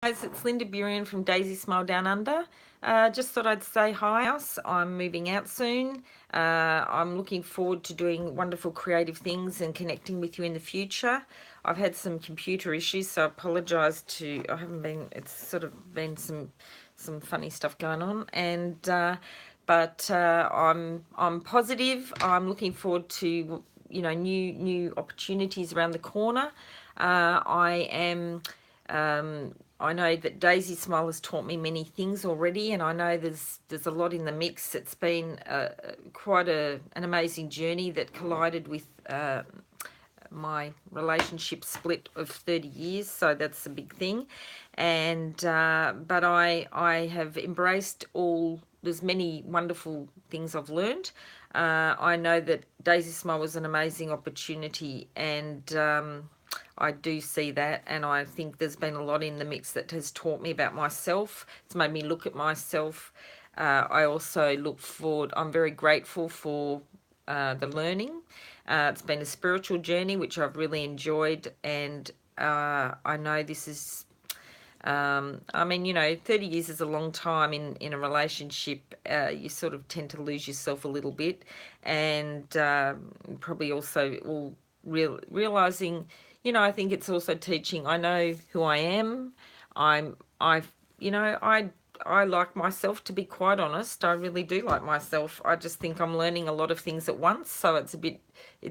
Guys, it's Linda Burian from DaisySmile Down Under. Just thought I'd say hi. I'm moving out soon. I'm looking forward to doing wonderful creative things and connecting with you in the future. I've had some computer issues, so I apologise to. I haven't been. It's sort of been some funny stuff going on, and but I'm positive. I'm looking forward to new opportunities around the corner. I am. I know that DaisySmile has taught me many things already, and I know there's a lot in the mix. It's been quite an amazing journey that collided with my relationship split of 30 years, so that's a big thing. And but I have embraced all. There's many wonderful things I've learned. I know that DaisySmile was an amazing opportunity, and I do see that, and I think there's been a lot in the mix that has taught me about myself. It's made me look at myself. I also look forward. I'm very grateful for the learning. It's been a spiritual journey which I've really enjoyed, and I know this is. I mean, 30 years is a long time in a relationship. You sort of tend to lose yourself a little bit, and probably also all realizing. I think it's also teaching. I know who I am. I've, I like myself, to be quite honest. I really do like myself. I just think I'm learning a lot of things at once. So it's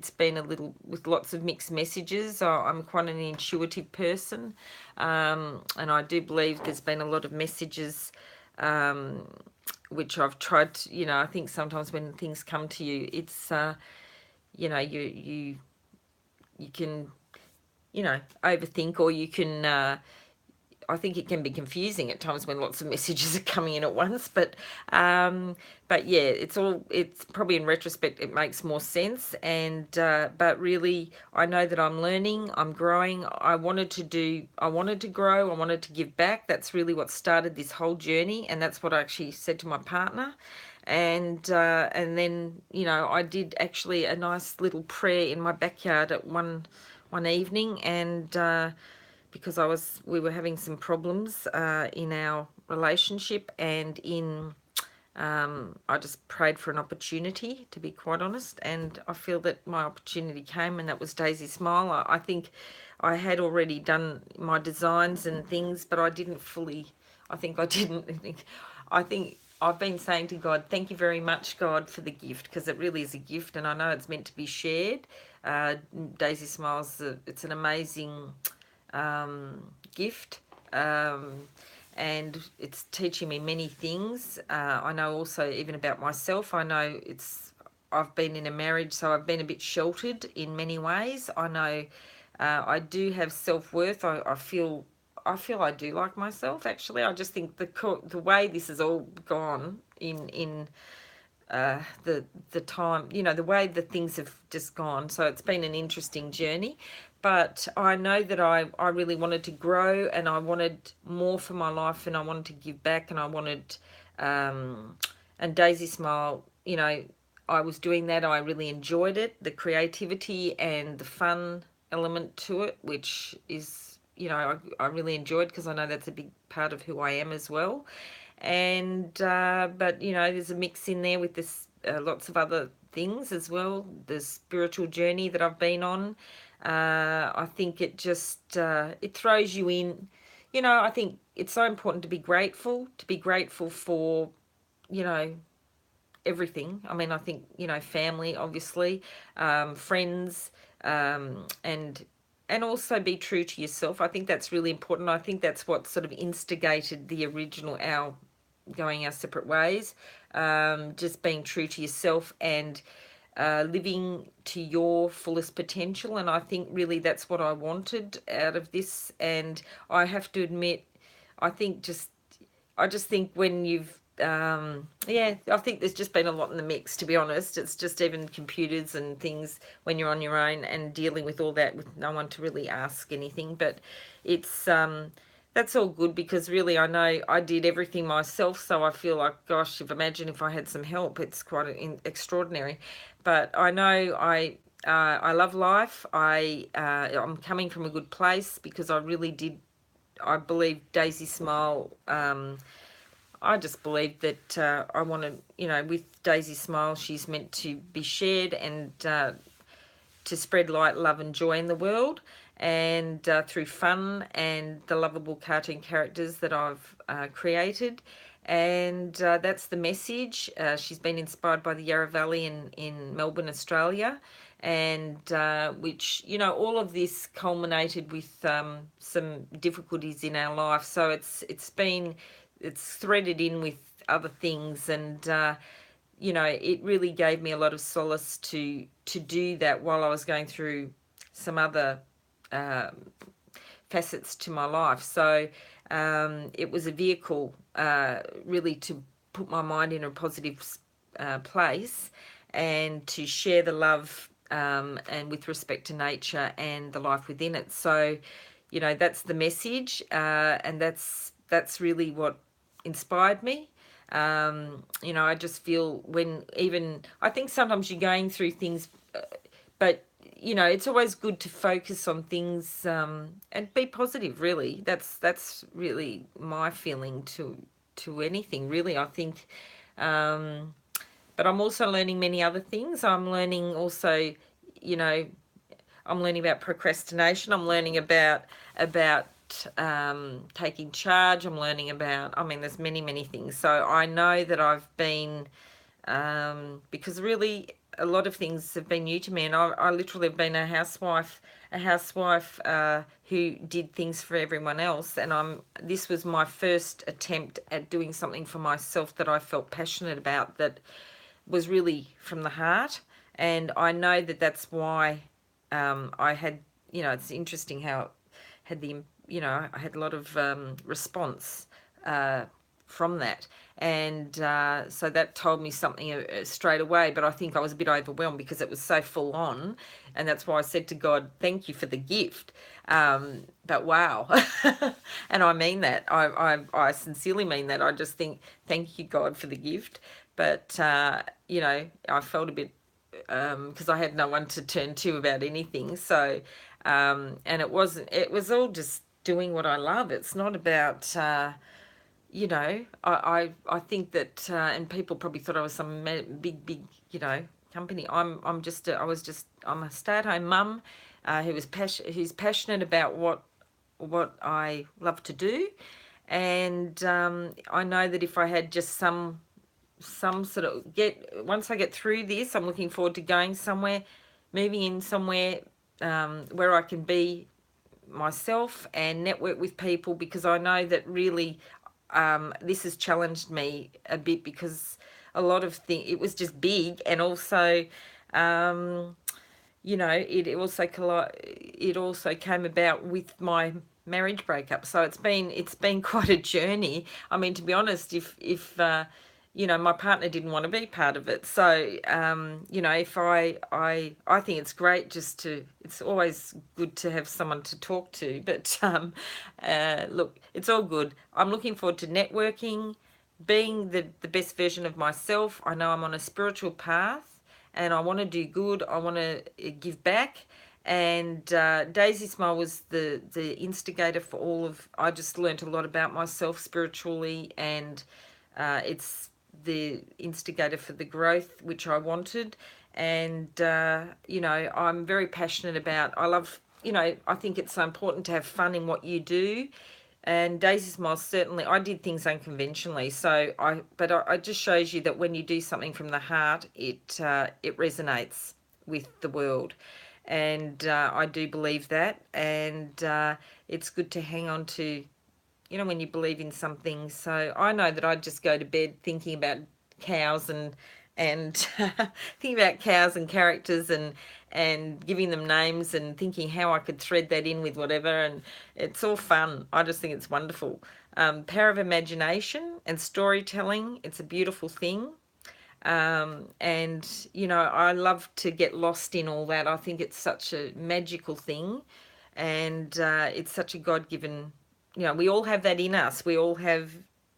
been a little with lots of mixed messages. I'm quite an intuitive person. And I do believe there's been a lot of messages, which I've tried to, I think sometimes when things come to you, it's, you can, overthink, or you can, I think it can be confusing at times when lots of messages are coming in at once. But yeah, it's probably in retrospect it makes more sense. And but really, I know that I'm learning, I'm growing. I wanted to grow, I wanted to give back. That's really what started this whole journey, and that's what I actually said to my partner. And then I did actually a nice little prayer in my backyard at one evening, and because we were having some problems in our relationship, and I just prayed for an opportunity, to be quite honest, and I feel that my opportunity came, and that was DaisySmile. I think I had already done my designs and things, but I didn't fully. I think I didn't think. I think I've been saying to God, thank you very much, God, for the gift, because it really is a gift, and I know it's meant to be shared. DaisySmile's it's an amazing gift, and it's teaching me many things. I know also even about myself. I know I've been in a marriage, so I've been a bit sheltered in many ways. I know I do have self-worth. I feel I do like myself, actually. I just think the way this has all gone in the time, the way the things have just gone. So it's been an interesting journey, but I know that I really wanted to grow, and I wanted more for my life, and I wanted to give back, and I wanted, and DaisySmile, I was doing that. I really enjoyed it, the creativity and the fun element to it, which is, I really enjoyed, because I know that's a big part of who I am as well. And but there's a mix in there with this, lots of other things as well. The spiritual journey that I've been on, I think it just it throws you in. I think it's so important to be grateful for, you know everything. I mean, I think, family, obviously, friends, and also be true to yourself. I think that's really important. I think that's what sort of instigated the original, our going our separate ways. Just being true to yourself, and living to your fullest potential. And I think really that's what I wanted out of this. And I have to admit, I think just I just think when you've yeah, I think there's just been a lot in the mix, to be honest. It's just even computers and things when you're on your own and dealing with all that with no one to really ask anything. But it's that's all good, because really I know I did everything myself, so I feel like, gosh, imagine if I had some help. It's quite extraordinary. But I know I love life. I'm coming from a good place, because I really did I believe DaisySmile. I just believe that I want to, with DaisySmile, she's meant to be shared and to spread light, love, and joy in the world, and through fun and the lovable cartoon characters that I've created. And that's the message. She's been inspired by the Yarra Valley in Melbourne, Australia, and which, all of this culminated with some difficulties in our life. So it's threaded in with other things, and it really gave me a lot of solace to do that while I was going through some other facets to my life. So it was a vehicle really to put my mind in a positive place, and to share the love and with respect to nature and the life within it. So that's the message, and that's really what inspired me. I just feel I think sometimes you're going through things, but it's always good to focus on things and be positive. Really, that's really my feeling to anything. Really, I think. But I'm also learning many other things. I'm learning also, I'm learning about procrastination. I'm learning about taking charge. I'm learning about, there's many things. So I know that I've been, because really a lot of things have been new to me, and I literally have been a housewife who did things for everyone else. And this was my first attempt at doing something for myself that I felt passionate about, that was really from the heart. And I know that that's why I had, it's interesting how had I had a lot of response from that. And so that told me something straight away, but I think I was a bit overwhelmed because it was so full on. And that's why I said to God, thank you for the gift. But wow. And I mean that. I sincerely mean that. I just think, thank you, God, for the gift. But, I felt a bit, because I had no one to turn to about anything. So, and it was all just doing what I love. It's not about, I think that, and people probably thought I was some big, company. I'm a stay-at-home mum, who's passionate about what I love to do. And I know that if I had just some sort of once I get through this, I'm looking forward to going somewhere, moving in somewhere where I can be myself and network with people, because I know that really this has challenged me a bit, because a lot of things, it was just big, and also it also came about with my marriage breakup. So it's been quite a journey. To be honest, if my partner didn't want to be part of it. So, if I think it's great it's always good to have someone to talk to. But look, it's all good. I'm looking forward to networking, being the best version of myself. I know I'm on a spiritual path, and I want to do good. I want to give back. And DaisySmile was the instigator for all of. I just learnt a lot about myself spiritually, and it's the instigator for the growth which I wanted. And I'm very passionate about. I love. I think it's so important to have fun in what you do. And DaisySmile, certainly, I did things unconventionally. So it just shows you that when you do something from the heart, it resonates with the world. And I do believe that. And it's good to hang on to, when you believe in something. So I know that I'd just go to bed thinking about cows and thinking about cows and characters, and giving them names, and thinking how I could thread that in with whatever. And it's all fun. I just think it's wonderful. Power of imagination and storytelling. It's a beautiful thing. And I love to get lost in all that. I think it's such a magical thing, and it's such a God-given. We all have that in us. We all have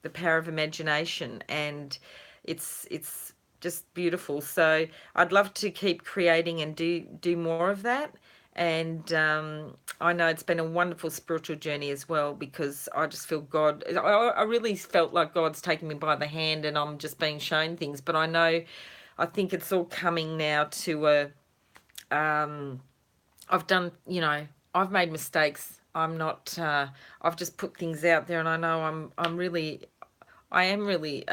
the power of imagination, and it's just beautiful. So I'd love to keep creating and do more of that. And I know it's been a wonderful spiritual journey as well, because I just feel God, I really felt like God's taking me by the hand and I'm just being shown things. But I think it's all coming now to I've done, I've made mistakes. I'm not, I've just put things out there, and I know I am really,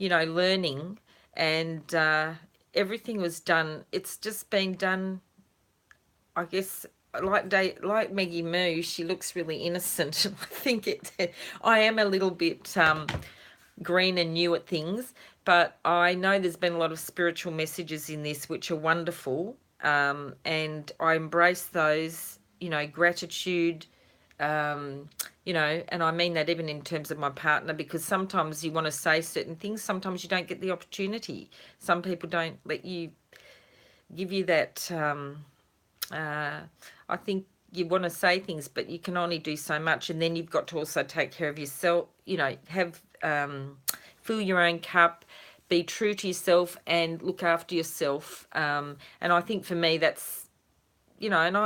learning, and everything was done. It's just been done, I guess, like Maggie Moo. She looks really innocent. I think I am a little bit green and new at things, but I know there's been a lot of spiritual messages in this which are wonderful, and I embrace those. Gratitude. And I mean that even in terms of my partner, because sometimes you want to say certain things, sometimes you don't get the opportunity. Some people don't let you give you that. I think you want to say things, but you can only do so much, and then you've got to also take care of yourself. Have fill your own cup, be true to yourself, and look after yourself. And I think for me, that's and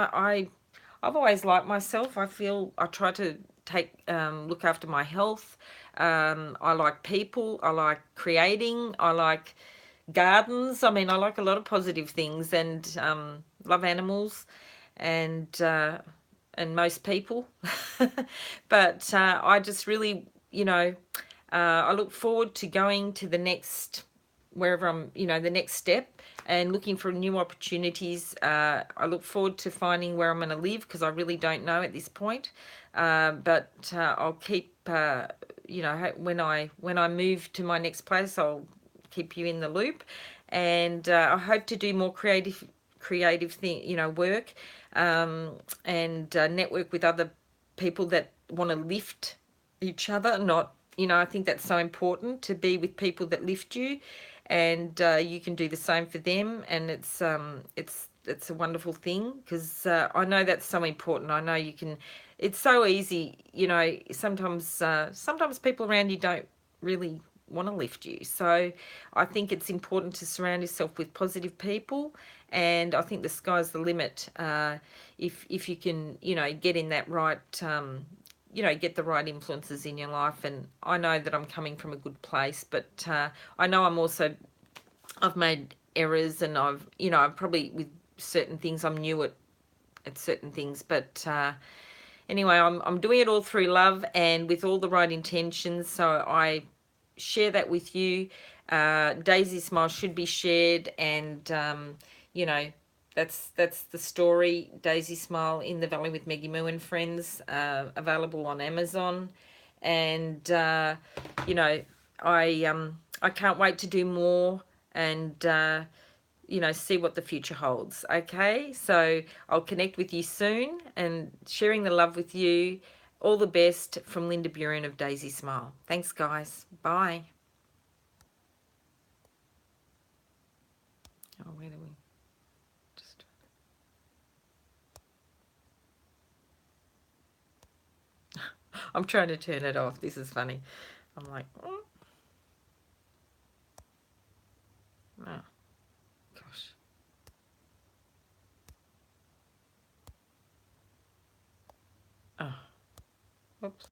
I've always liked myself. I feel I try to look after my health. I like people. I like creating. I like gardens. I mean, I like a lot of positive things, and love animals, and most people. But I just really, I look forward to going to the next, wherever I'm, the next step, and looking for new opportunities. I look forward to finding where I'm going to live, because I really don't know at this point. But I'll keep, when I move to my next place, I'll keep you in the loop, and I hope to do more creative thing, work, and network with other people that want to lift each other. Not, I think that's so important, to be with people that lift you, and you can do the same for them. And it's a wonderful thing, because I know that's so important. I know you can. It's so easy, sometimes people around you don't really want to lift you. So I think it's important to surround yourself with positive people, and I think the sky's the limit, if you can, get in that right, get the right influences in your life. And I know that I'm coming from a good place, but I know I've made errors, and I'm probably, with certain things, I'm new at certain things, but anyway, I'm doing it all through love and with all the right intentions. So I share that with you. DaisySmile should be shared, and you know that's the story. DaisySmile in the Valley with Maggie Moo and Friends, available on Amazon, and I can't wait to do more, and see what the future holds. Okay, so I'll connect with you soon, and sharing the love with you. All the best from Linda Burian of DaisySmile. Thanks, guys. Bye. Oh, where do we just... I'm trying to turn it off. This is funny. I'm like, oh, gosh. Oh, whoops.